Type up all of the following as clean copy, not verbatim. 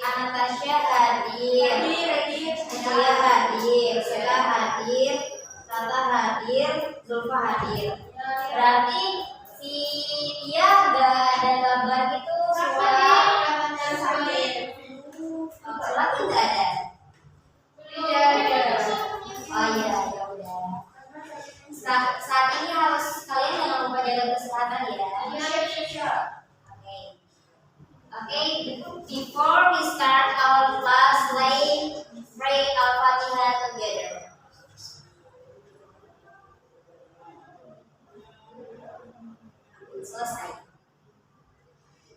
Anastasia hadir. Saya hadir. Saya hadir. Tata hadir. Zulfa hadir. Berarti si dia gak ada gambar itu surat. Surat tidak ada. Oh iya, ya udah. Saat ini harus kalian jangan lupa jaga kesehatan ya. Okay, before we start our class, let's pray Al-Fatihah together. Selesai.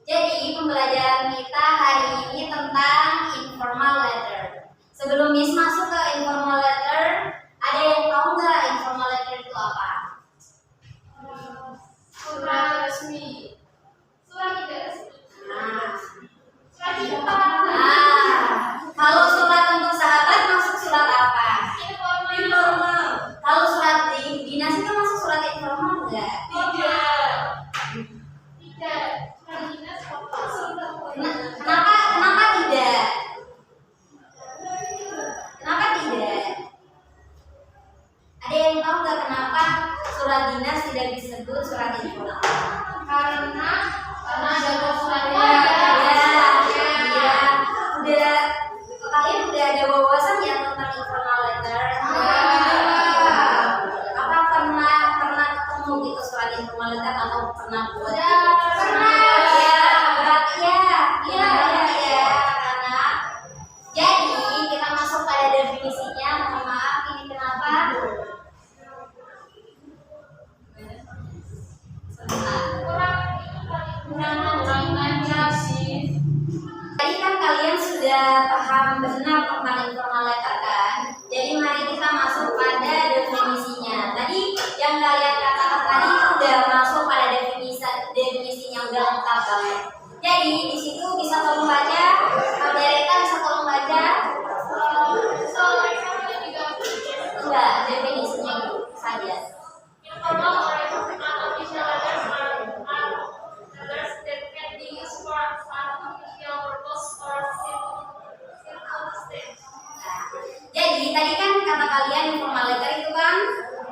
Jadi pembelajaran kita hari ini tentang informal letter. Sebelum Miss masuk ke informal letter, ada yang tahu nggak informal letter itu apa? Surat resmi. Surat tidak resmi. Surat cinta. Kalau surat untuk sahabat masuk surat apa? Informal. Kalau surat dinas itu masuk surat informal enggak? Tidak. Surat dinas apa? Kenapa tidak? Kenapa tidak? Ada yang tahu nggak kenapa surat dinas tidak disebut surat informal? Karena ada suratnya. Kalian udah ada wawasan ya tentang informal letter? Apa pernah ketemu gitu surat informal letter atau pernah buat? Pernah. Ya, berarti ya. Karena jadi kita masuk pada definisinya. Mohon maaf, ini kenapa? Kurang aja sih. Tadi kan kalian sudah paham benar tentang informal letter kan? Jadi mari kita masuk pada definisinya. Tadi yang kalian katakan tadi udah masuk pada definisinya udah lengkap banget. Jadi di situ bisa tolong baca, Aldereta bisa tolong baca. Enggak, definisinya itu saja. Informal or unofficial letters are letters that can be used for unofficial purpose or circumstance. Jadi tadi kan kata kalian informal letter itu kan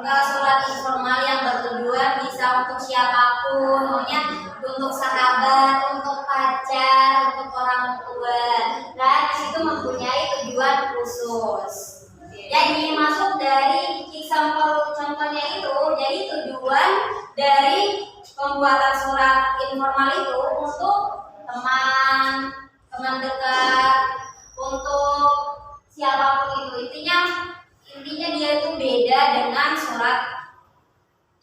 surat informal yang bertujuan bisa untuk siapapun, maunya untuk sahabat, untuk pacar, untuk orang tua. Dan di situ mempunyai tujuan khusus. Jadi masuk dari example contohnya itu, jadi tujuan dari pembuatan surat informal itu untuk teman dekat, untuk siapapun itu. Intinya dia itu beda dengan surat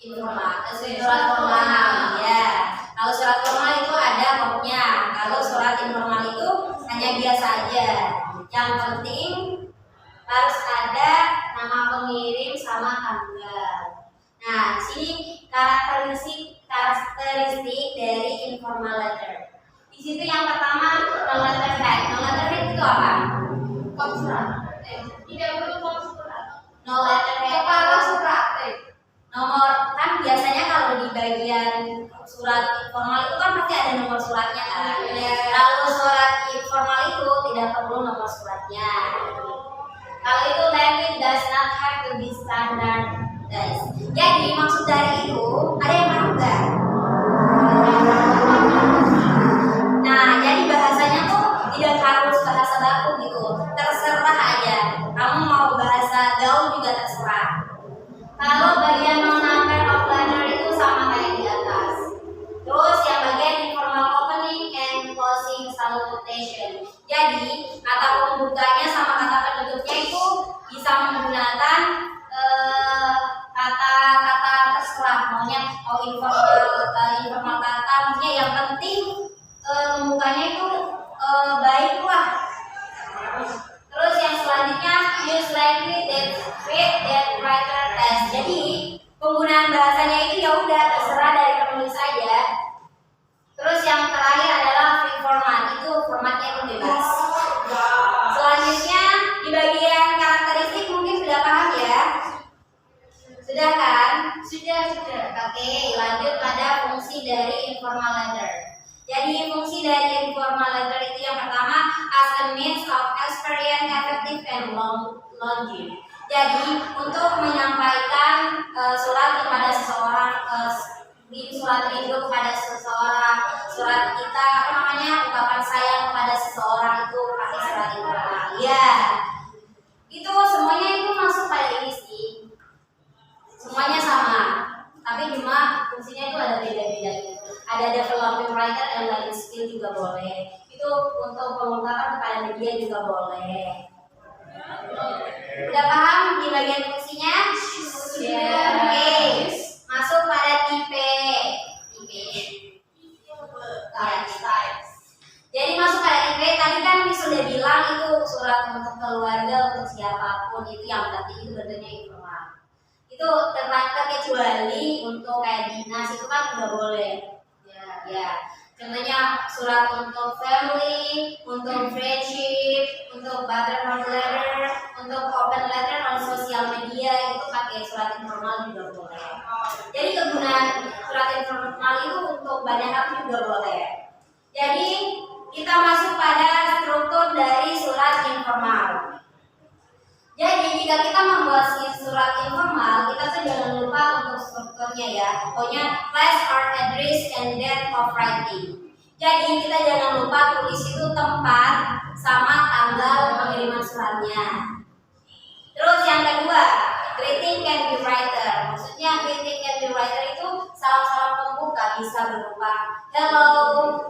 informal, surat formal ya. Kalau surat formal itu ada hurufnya, kalau surat informal itu hanya biasa aja. Yang penting harus ada nama pengirim sama tanggal. Nah, sini karakteristik dari informal letter. Di situ yang pertama no letterhead. No letterhead itu apa? Surat. Tidak perlu surat. No letterhead. Kepala surat. Nomor kan biasanya kalau di bagian surat informal itu kan pasti ada nomor suratnya kan. Kalau surat informal itu tidak perlu nomor suratnya. Kalau itu language does not have to be standardized. Jadi maksud dari itu ada yang tahu nggak? Nah, jadi bahasanya tuh tidak harus bahasa baku gitu, terserah aja. Kamu mau bahasa gaul juga terserah. Kalau bagian non-number of letter itu sama kayak di atas. Terus yang bagian informal opening and closing salutation. Jadi kata pembukanya sama kata penutupnya itu bisa menggunakan kata-kata terserah, maunya mau informal kata, maksudnya yang penting pembukanya itu baiklah. Terus yang selanjutnya use language that fit that writer test. Jadi penggunaan bahasanya itu ya udah terserah dari penulis aja. Terus yang terakhir adalah free format, itu formatnya itu bebas. Selanjutnya di bagian karakteristik mungkin sudah paham ya? Sudah kan? Sudah. Oke, lanjut pada fungsi dari informal letter. Jadi fungsi dari informal letter itu yang pertama as a means of experience, effective and longing. Jadi untuk menyampaikan surat kepada seseorang, di surat rindu kepada seseorang, surat kita apa namanya ungkapan sayang kepada seseorang itu pakai surat informal. Ya, itu semuanya itu masuk pada ini sih. Semuanya sama, tapi cuma fungsinya itu ada beda-beda gitu. Ada developing writer and learning skill juga boleh. Itu untuk pengungkapan kepada media juga boleh. Udah paham di bagian fungsinya? Sudah. Oke. Masuk pada tipe. Jadi masuk pada tipe. Tadi kan sudah bilang itu surat untuk keluarga, untuk siapapun itu yang penting itu bentuknya informal. Itu terkecuali untuk kayak dinas itu kan nggak boleh. Ya. Contohnya surat untuk family, untuk friendship, untuk brotherhood letter, untuk open letter on sosial media itu pakai surat informal juga boleh. Jadi kegunaan surat informal itu untuk banyak hal juga boleh. Jadi kita masuk pada struktur dari surat informal. Jadi jika kita membuat surat informal, kita tuh jangan lupa untuk strukturnya ya. Pokoknya place or address and date of writing. Jadi kita jangan lupa tulis itu tempat sama tanggal pengiriman suratnya. Terus yang kedua, greeting can be writer. Maksudnya greeting can be writer itu salam-salam pembuka bisa berupa hello,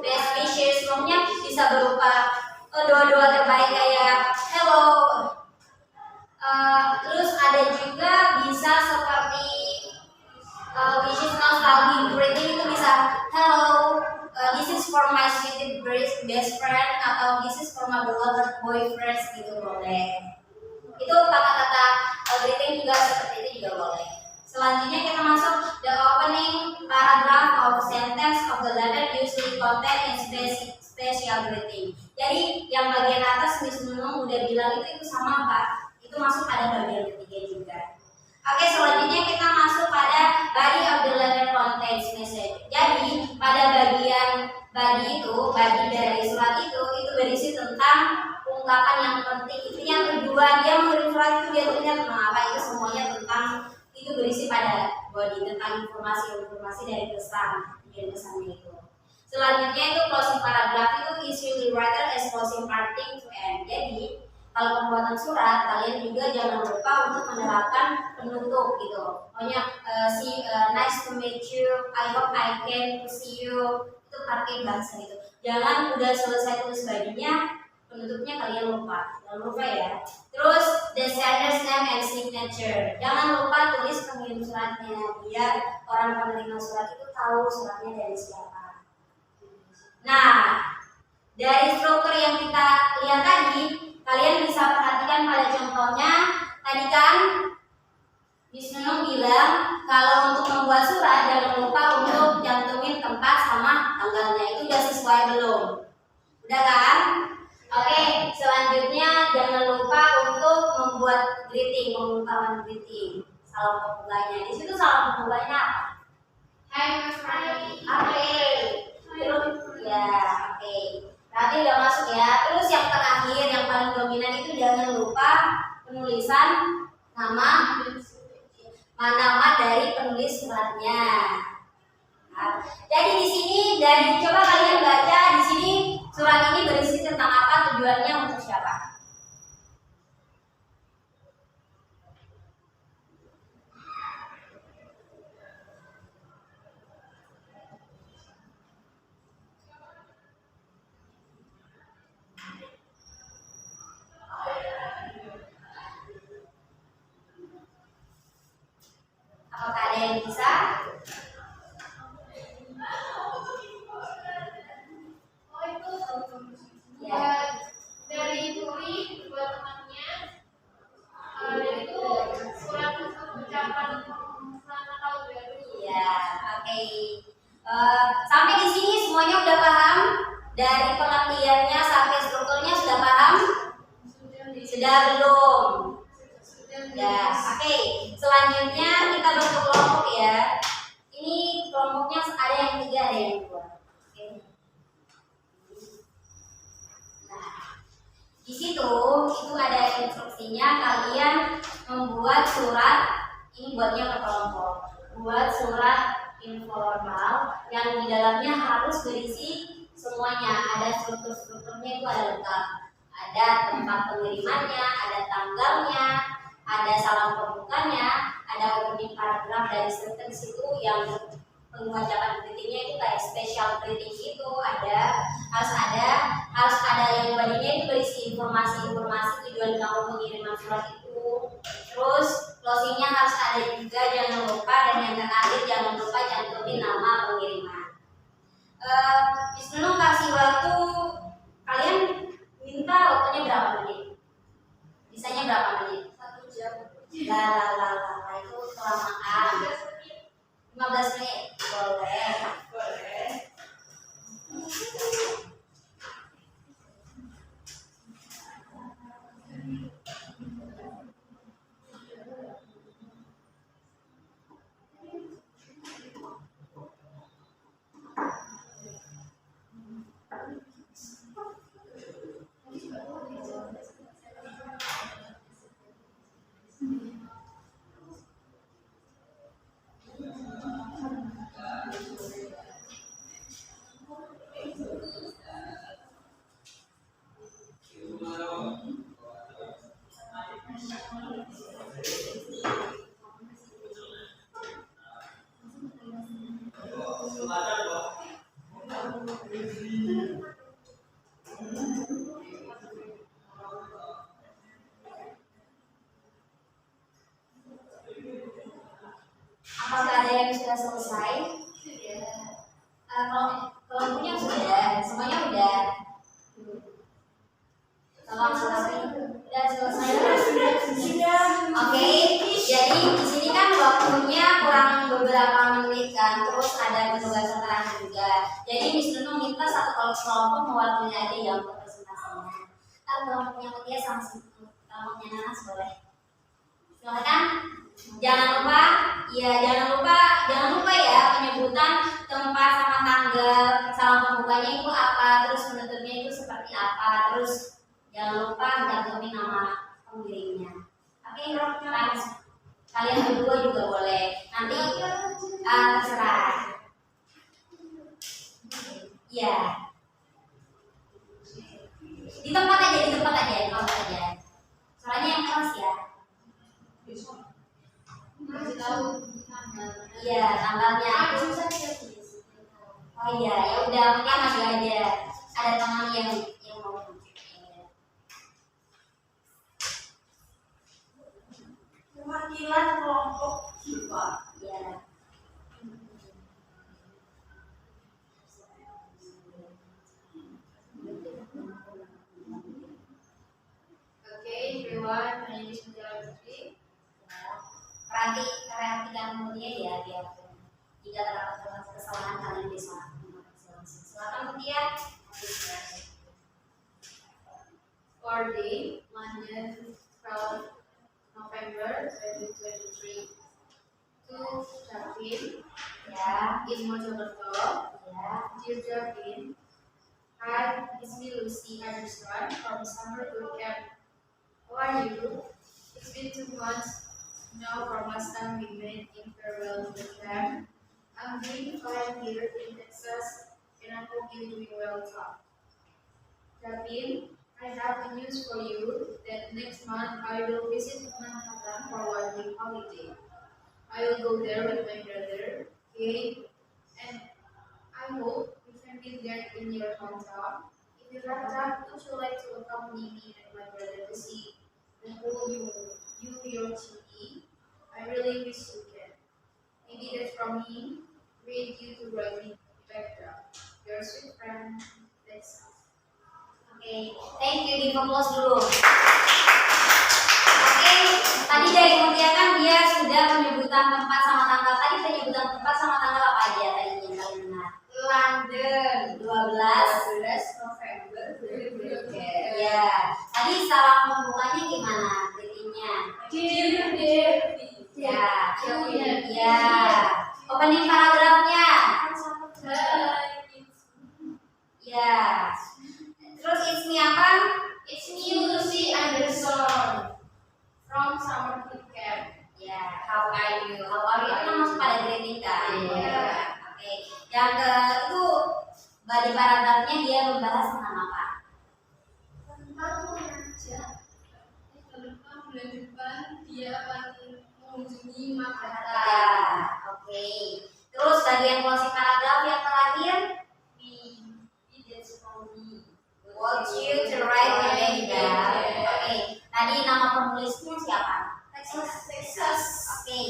best wishes, maksudnya bisa berupa doa-doa terbaik kayak hello. Terus ada juga bisa seperti wishes nostalgic greeting itu bisa hello, this is for my sweet best friend atau this is for my beloved boyfriend gitu boleh. Itu kata-kata greeting juga seperti itu juga boleh. Selanjutnya kita masuk the opening paragraph of sentence of the letter usually contain special greeting. Jadi yang bagian atas Miss Nunung udah bilang itu sama Pak. Itu masuk pada bagian ketiga juga. Oke, selanjutnya kita masuk pada body of the letter contains message. Jadi pada bagian body itu, body dari surat itu berisi tentang ungkapan yang penting. Intinya tujuan dia mengirim surat itu dia tujuannya tentang apa, itu semuanya tentang itu berisi pada body tentang informasi dari pesannya itu. Selanjutnya itu closing paragraph itu usually writer as closing parting to end. Jadi kalau pembuatan surat, kalian juga jangan lupa untuk menerapkan penutup gitu. Pokoknya nice to meet you, I hope I can see you, itu pakai bahasa gitu. Jangan udah selesai tulis badinya, penutupnya kalian lupa. Jangan lupa ya. Terus the sender's name and signature. Jangan lupa tulis pengirim suratnya biar orang penerima surat itu tahu suratnya dari siapa. Nah, dari struktur yang kita lihat tadi, kalian bisa perhatikan pada contohnya. Tadi kan Miss Nunung bilang kalau untuk membuat surat jangan lupa untuk cantumin tempat sama tanggalnya. Itu udah sesuai belum? Udah kan? Oke, selanjutnya jangan lupa untuk membuat greeting, pengungkapan greeting. Salam pembukanya. Di situ salam pembukanya apa? Hai Mas Rai. Oke. Terus ya, oke. Berarti udah masuk ya. Terus yang terakhir yang paling dominan itu jangan lupa penulisan nama dari penulis suratnya. Nah, jadi di sini dari coba kalian baca di sini surat ini berisi tentang apa, tujuannya untuk siapa? Apakah ada yang bisa? Ya, dari Turi buat temannya, itu surat untuk ucapan selamat tahun baru. Ya, oke. Sampai di sini semuanya udah paham? Dari pengertiannya sampai strukturnya sudah paham? Sudah belum? Ya, oke. Selanjutnya kita bentuk kelompok ya. Ini kelompoknya ada yang 3, ada yang 2. Oke. Nah, Di situ itu ada instruksinya, kalian membuat surat, ini buatnya ke kelompok, buat surat informal yang di dalamnya harus berisi semuanya, ada strukturnya itu ada lengkap, ada tempat pengirimannya, ada tanggalnya, ada salam pembukanya, ada opening paragraf dari struktur situ yang pengucapan greetingnya itu kayak special greeting itu harus ada yang badinya itu berisi informasi tujuan kamu pengiriman surat itu. Terus closingnya harus ada juga, jangan lupa, dan yang terakhir jangan lupa cantumin nama pengiriman. Miss Nunung kasih waktu, kalian minta waktunya berapa menit? Bisanya berapa menit? 1 jam. Lah itu kelamaan. 15 menit boleh. Apakah ada yang sudah selesai? Kelompoknya sudah, semuanya udah. Kalau sudah selesai. Oke, jadi di sini kan waktunya kurang beberapa menit kan, terus ada penugasan terakhir juga. Jadi Miss Nunung minta satu kelompok mewakili aja yang presentasinya. Kelompoknya Mutia sama kelompoknya Nanas boleh. Silakan. Jangan lupa ya penyebutan tempat sama tanggal, salam pembukanya itu apa, terus penutupnya itu seperti apa, terus jangan lupa cantumin nama pengirimnya. Oke, kalian berdua juga boleh. Nanti terserah. Ya. Di tempat aja. Soalnya yang keras ya. Iya, tanggalnya. Oh iya, ya udah, mungkin masih aja. Ada teman yang mau. Perwakilan kelompok IPA. Ya. Okay, everyone, my name is Mutiara Putri. Perhatikan Mutia ya, biar jika terdapat kesalahan kalian bisa. Silakan Mutia. For day, Monday, 12 November 2023. To Javin, Ya, in Mojokerto. ya. Dear Javin, hi, it's me Lucy Anderson from Summer Boot Camp. How are you? It's been 2 months now from last time we met in farewell boot camp. I'm doing fine here in Texas, and I hope you're doing well too. Javin, I have the news for you that next month I will visit Manhattan for 1 week holiday. I will go there with my brother, Kate, and I hope we can be there in your hometown. If you have time, would you like to accompany me and my brother to see the whole New York City? I really wish you can. Maybe that's from me. Read you to write me background. Your sweet friend, Lexa. Oke, thank you, di applause dulu. Oke, tadi dari Mutia kan dia sudah penyebutan tempat sama tanggal. Tadi penyebutan tempat sama tanggal apa aja tadi yang kalian dengar? London, 12 November 2023. Ya, tadi salam pembukanya gimana? Greetingnya? Dear Devi. Ya, ya. Opening paragrafnya? Ya. Terus it's me apa? It's new dia akan mengunjungi Makassar. Ya, oke. Terus bagian closing paragraf yang terakhir, We did for me. want you to write the name. Oke. Tadi nama penulisnya siapa? Texas. Oke.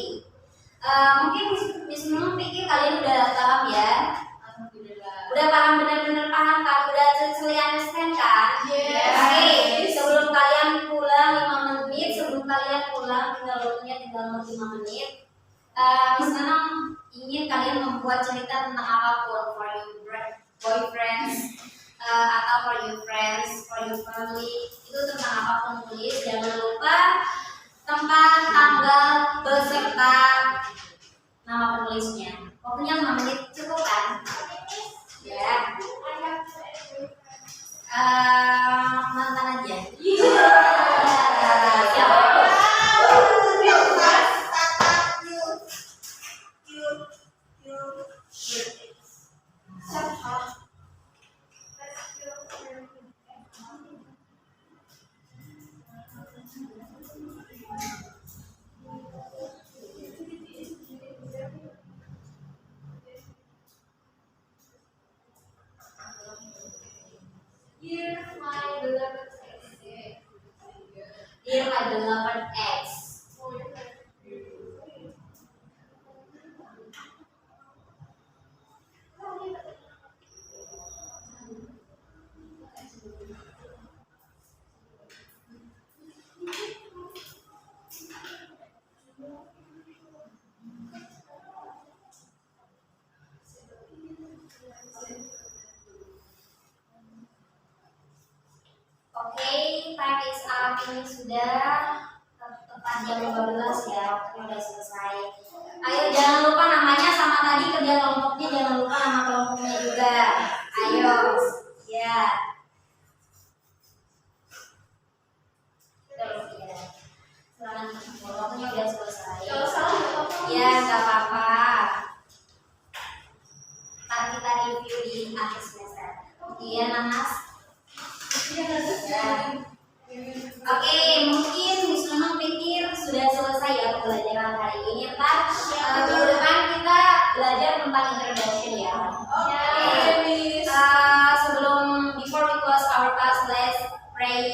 Mungkin Miss Nunung pikir kalian udah paham ya? Alhamdulillah. Udah paham, benar-benar paham kan? Udah clearly understand kan? Yes. Oke. Sebelum kalian pulang 5 menit, sebelum kalian pulang tinggal 5 menit. Miss Nunung ingin kalian membuat cerita tentang apapun, for your boyfriends, atau for your friends, for your family, itu tentang apapun tulis. Jangan lupa tempat, tanggal, beserta nama penulisnya. Waktunya 5 menit cukup kan? Ya. Mantan aja. Siapapun. Dear my beloved ex. Dear my beloved ex. Oke, time is up. Ini sudah tepat jam 12 ya. Waktunya udah selesai. Ayo jangan lupa namanya sama tadi kerja kelompoknya, jangan lupa nama kelompoknya juga. Ayo, ya. Terus ya. Selamat waktunya udah selesai. Kalau salah nggak apa-apa. Ya, nggak apa-apa. Ntar kita review di akhir semester. Iya, Nanas. Ya. Oke, mungkin Miss Nunung pikir sudah selesai ya pembelajaran hari ini. Ntar minggu depan kita belajar tentang introduction ya. Oke. Sebelum before we close our class, let's pray